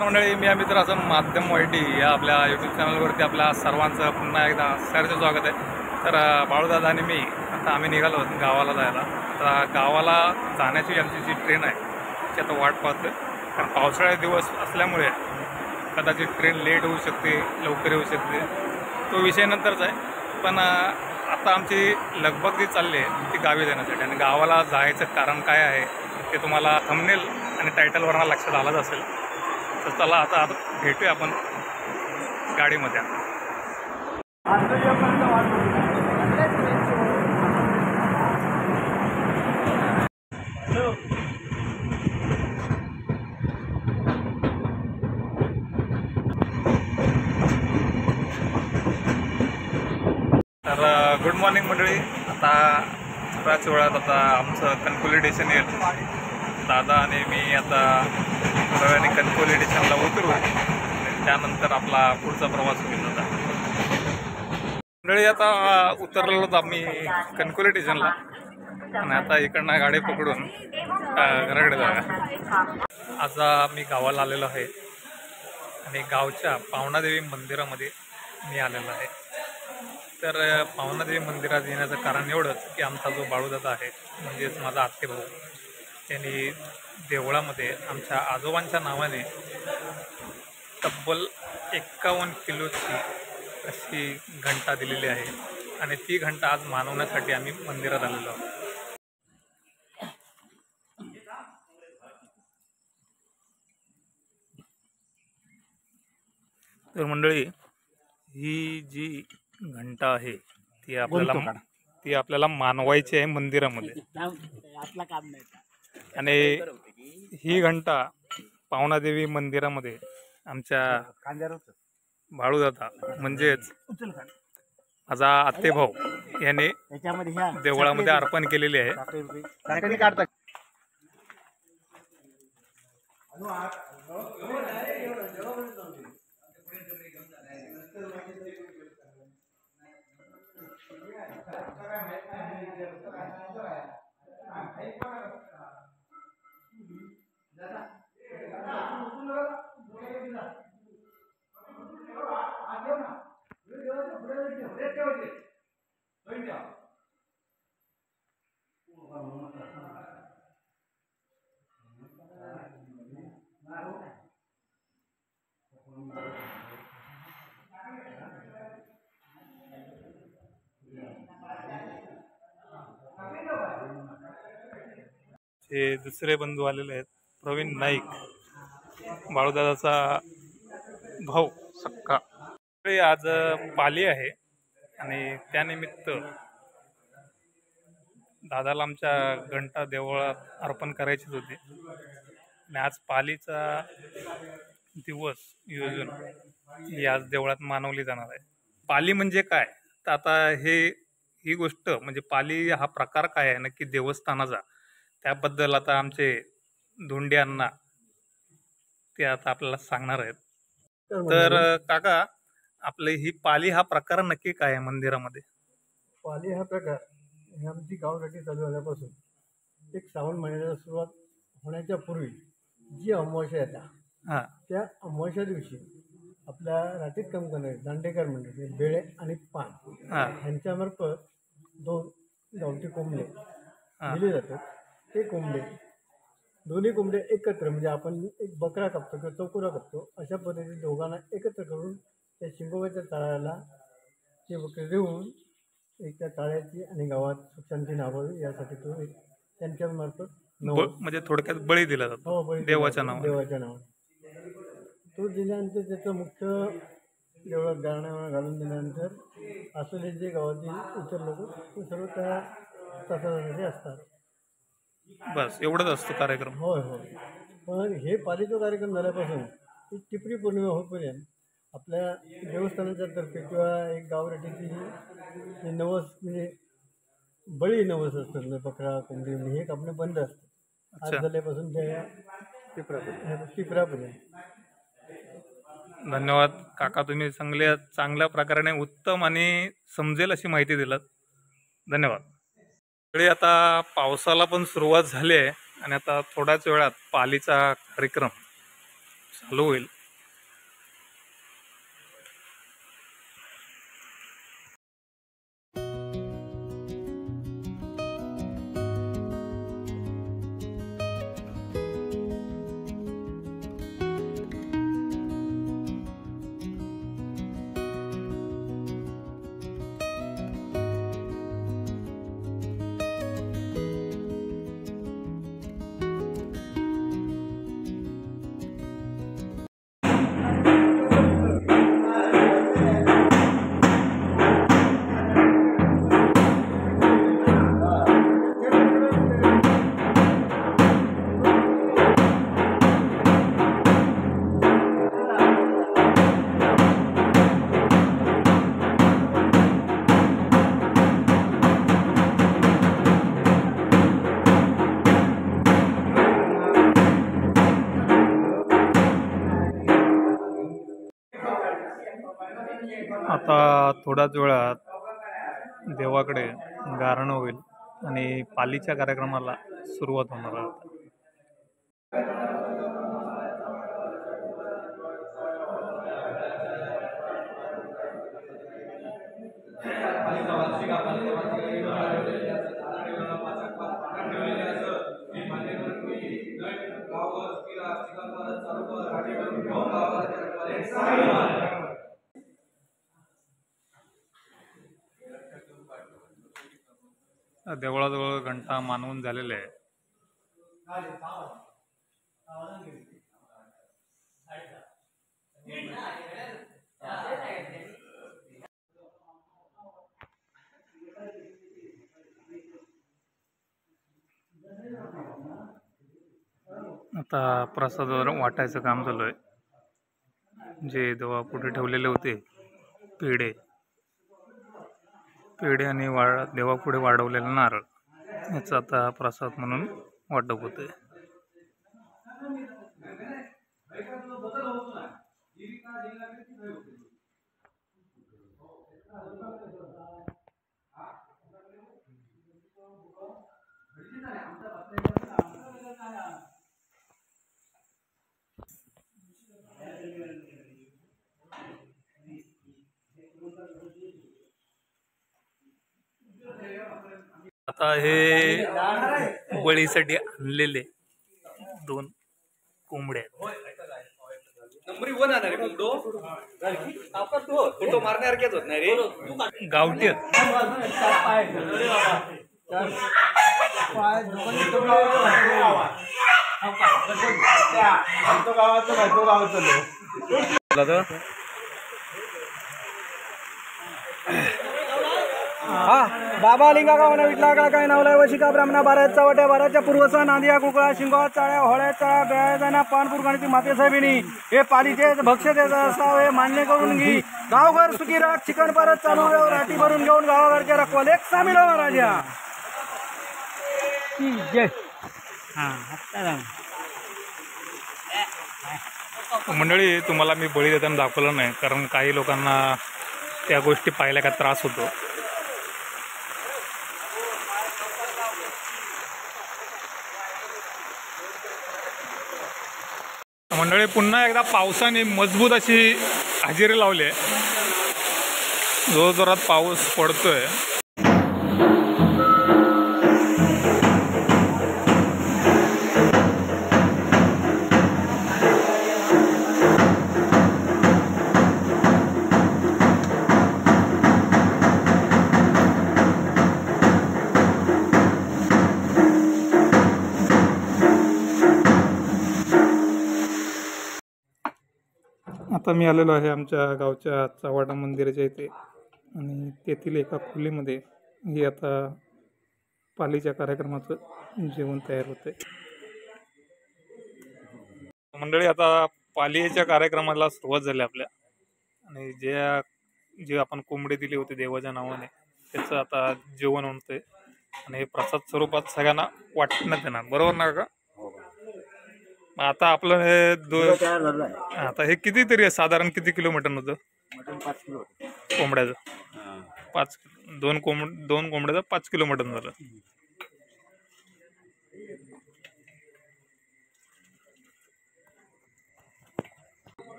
मंडळी, मी मित्र असं माध्यम वाईटी या आपल्या यूट्यूब चॅनलवरती आपल्या सर्वांचं पुन्हा एकदा सहर्ष स्वागत आहे। तर बाळूदादा आणि मी आता आम्ही निघालो गावाला जायला। तर गावाला जाण्याची आमची जी ट्रेन आहे त्याची आता वाट पाहतोय, कारण पावसाळ्याचे दिवस असल्यामुळे कदाचित ट्रेन लेट होऊ शकते, लवकर येऊ शकते, तो विषय नंतरच आहे। पण आता आमची लगबग जी चालली आहे ती गावी जाण्यासाठी, आणि गावाला जायचं कारण काय आहे ते तुम्हाला थंबनेल आणि टायटलवरून लक्षात आलंच असेल। तर चला आता भेटूया आपण गाडीमध्ये। तर गुड मॉर्निंग मंडळी, आता थोड्याच वेळात आता आमचं कणकवली स्टेशन येईल। दादा आणि मी आता थोड्या वेळाने कणकवली स्टेशनला उतरू, त्यानंतर आपला पुढचा प्रवास होईल। होता मंडळी, आता उतरलेलो होतो आम्ही कणकवली स्टेशनला, आणि आता इकडनं गाडी पकडून घराकडे जाऊया। आज मी गावाला आलेलो आहे आणि गावच्या पावणादेवी मंदिरामध्ये मी आलेलो आहे। तर पावणादेवी मंदिरात येण्याचं कारण एवढंच की आमचा जो बाळूदादा आहे, म्हणजेच माझा आत्तेभाऊ, त्यांनी देवळामध्ये आमच्या आजोबांच्या नावाने तब्बल 51 किलोची अशी घंटा दिलेली आहे, आणि ती घंटा आज मानवण्यासाठी आम्ही मंदिरात आलेलो आहोत। तर मंडळी, ही जी घंटा आहे ती आपल्याला मानवायची आहे मंदिरामध्ये, आणि ही घंटा पावणादेवी मंदिरामध्ये आमच्या बाळूदादा म्हणजेच माझा आत्तेभाऊ याने देवळामध्ये अर्पण केलेली आहे। हे दुसरे बंधू आलेले आहेत, प्रवीण नाईक, बाळूदादाचा भाऊ सक्का। आज पाली आहे आणि त्यानिमित्त दादाला आमच्या घंटा देवळात अर्पण करायचीच होती, आणि आज पालीचा दिवस योजून ही आज देवळात मानवली जाणार आहे। पाली म्हणजे काय, तर आता ही गोष्ट म्हणजे पाली हा प्रकार काय आहे नक्की देवस्थानाचा, त्याबद्दल आता आमचे धोंडे अण्णा ते आता आपल्याला सांगणार आहेत। तर काका, आपले ही पाली हा प्रकार नक्की काय आहे मंदिरामध्ये? पाली हा प्रकार ही आमची गावसाठी चालू झाल्यापासून एक श्रावण महिन्याला सुरुवात होण्याच्या पूर्वी जी अमावस्या येतात त्या अमावस्या दिवशी आपल्या रात्रीत काम करणारे दांडेकर मंडळी बेळे आणि पान यांच्यामार्फत 2 गावठी कोंबडे दिले जातात। ते कोंबडे दोन्ही कोंबडे एकत्र, म्हणजे आपण एक बकरा कापतो किंवा चौकुरा कापतो, अशा पद्धतीने दोघांना एकत्र करून त्या शिंगोबाच्या तळाला ते बकरे देऊन एक त्या ताळ्याची आणि गावात सुखशांती नावावी यासाठी तो एक त्यांच्यामार्फत म्हणजे थोडक्यात बळी दिला जातो। हो, देवाच्या नावाने तो दिल्यानंतर त्याचं मुख्य देवळात गाणं घालून दिल्यानंतर असलेले जे गावातील इतर लोक ते सर्व त्या तासासाठी असतात। बस एवढंच असतो कार्यक्रम? होय होय। पण हे पालीचा कार्यक्रम झाल्यापासून ती टिपरी पौर्णिमा होईपर्यंत आपल्या देवस्थानाच्या तर्फे किंवा एक गावराटीची नवस, म्हणजे बळी नवस असतात, बकरा कोंबडी हे कापणे बंद असतं आज झाल्यापासून त्या टिपऱ्यापर्यंत। धन्यवाद काका, तुम्ही चांगल्या प्रकारे उत्तम आणि समजेल अशी माहिती दिलात, धन्यवाद। आता पावसाला पण सुरुवात झाली आहे, आणि आता थोड्याच वेळात पालीचा कार्यक्रम चालू होईल. आता थोड्याच वेळात देवाकडे गारणं होईल आणि पालीच्या कार्यक्रमाला सुरुवात होणार आहे. देवळाजवळ घंटा मानवून झालेले आहे. आता प्रसाद वाटायचं काम चालू आहे. जे देवा पुढे ठेवलेले होते पेढे आणि देवापुढे वाढवलेला नारळ याचा आता प्रसाद म्हणून वाटप होते. आता हे बळीसाठी आणलेले 2 कोंबड्या नंबर 1 आणार रे कोंबडो. आपण तो फोटो मारण्यासारखेच होत नाही रे. गावठी बाबा लिंगा गावाने विटला का काय नावलाय वशिका ब्राह्मणा बाराच्या वट्या बाराच्या पूर्वचा नांदिया कुकळा शिंगवा चाळ्या होळ्या चाळ्या बेळ्या पानपूर गणती माते साहेबिनी हे पालीचे भक्ष्य द्यायचं असावं हे मान्य करून घे. गावघर सुखी राख चिकन परत चालू राठी भरून घेऊन गावाघरच्या रखवाल एक सामील हो राजा. मंडळी, तुम्हाला मी बळी देताना दाखवलं नाही कारण काही लोकांना त्या गोष्टी पाहायला का त्रास होतो. मंडळी, पुन्हा एकदा पावसाने मजबूत अशी हजेरी लावली. जोरात पाऊस पडतोय. आता मी आलेलो आहे आमच्या गावच्या चव्हाटा मंदिराच्या इथे आणि तेथील एका खोलीमध्ये ही आता पालीच्या कार्यक्रमाचं जेवण तयार होते. मंडळी, आता पालीच्या कार्यक्रमाला सुरुवात झाली आपल्या आणि जे आपण कोंबडी दिली होती देवाच्या नावाने त्याचं आता जेवण होतंय आणि हे प्रसाद स्वरूपात सगळ्यांना वाटण्यात येणार. बरोबर ना का? आता आपलं हे आता हे किती तरी आहे, साधारण किती किलो मटण होतं? 5 किलो कोंबड्याचं. 5 दोन कोंबड्याचं 5 किलो मटण झालं.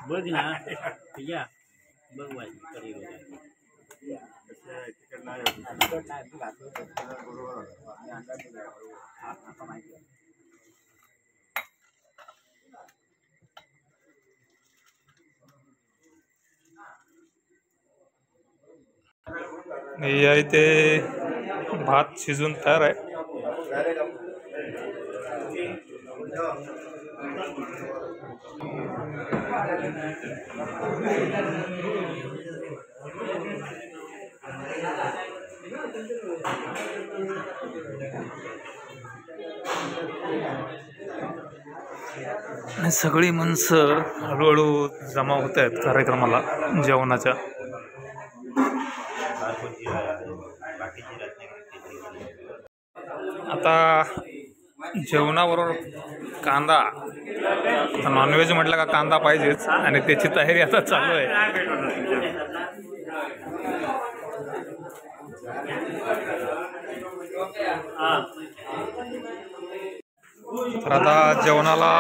बघ ना या बघ वाजी या इथे भात शिजून तयार आहे. सगळी माणसं हळूहळू जमा होत आहेत कार्यक्रमाला जेवणाच्या. आता जेवणाबरोबर कांदा, नॉनव्हेज म्हटलं का कांदा पाहिजेच आणि त्याची तयारी आता चालू आहे. तर आता जेवणाला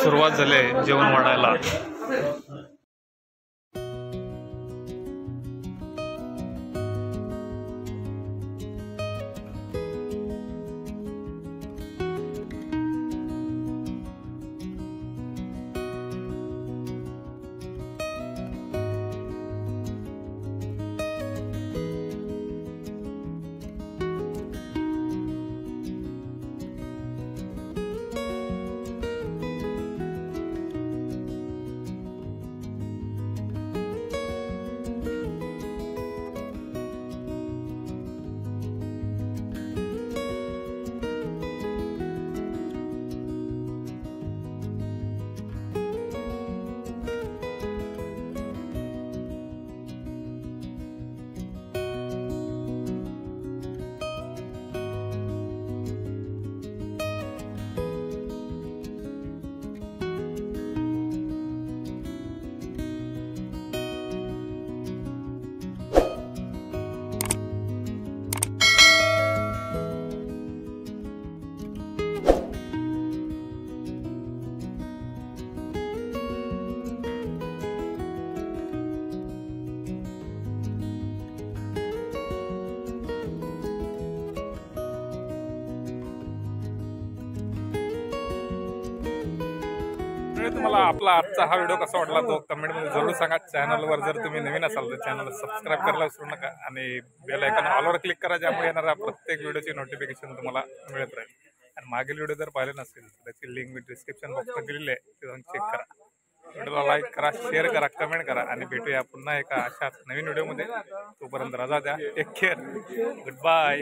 सुरुवात झाली आहे, जेवण वाढायला. तुम्हाला आपला आजचा हा व्हिडिओ कसा वाटला तो कमेंटमध्ये जरूर सांगा. चॅनलवर जर तुम्ही नवीन असाल तर चॅनलला सबस्क्राईब करायला विसरू नका आणि बेल आयकॉन ऑलवर क्लिक करा, ज्यामुळे येणाऱ्या प्रत्येक व्हिडिओची नोटिफिकेशन तुम्हाला मिळत राहील. आणि मागील व्हिडिओ जर पाहिले नसेल तर त्याची लिंक मी डिस्क्रिप्शन बॉक्समध्ये दिलेली आहे, ते जाऊन चेक करा. व्हिडिओला लाईक करा, शेअर करा, कमेंट करा आणि भेटूया पुन्हा एका अशाच नवीन व्हिडिओमध्ये. तोपर्यंत रजा द्या. Take care. Good bye.